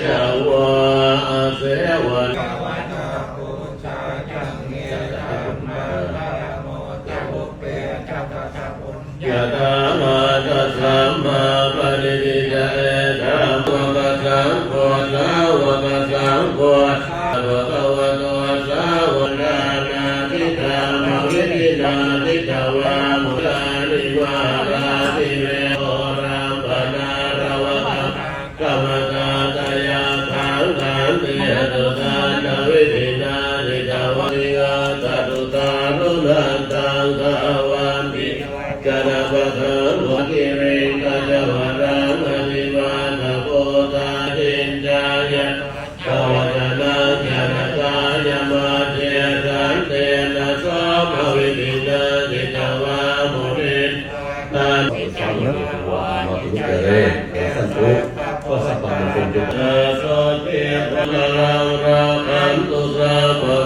ชาวะเสวะยะถามะตัสสะมาปะริติยะเอธรรมะกัสสังโฆสาวกสังโฆภะคะวะโตสาวกนาทิธรรมวิธินาทิตวามุตานิวาราติเวโอรัมปนารวะกรรมตาตยาขังขันติตุตานาวิธินาทิตวะนิยาตตุตานุนันตังกวันติกะปะทังวะกิริกะจวะรังอนิวาทโพธาจินจายะภวะนังยะนะกายมาเจสันเตนะโสภวิตินาทิตวามุนิตันสังนะวะมาตุเตเรสันตุก็สัพพะมุตุโสเทพะลังราคันตุสัพพะ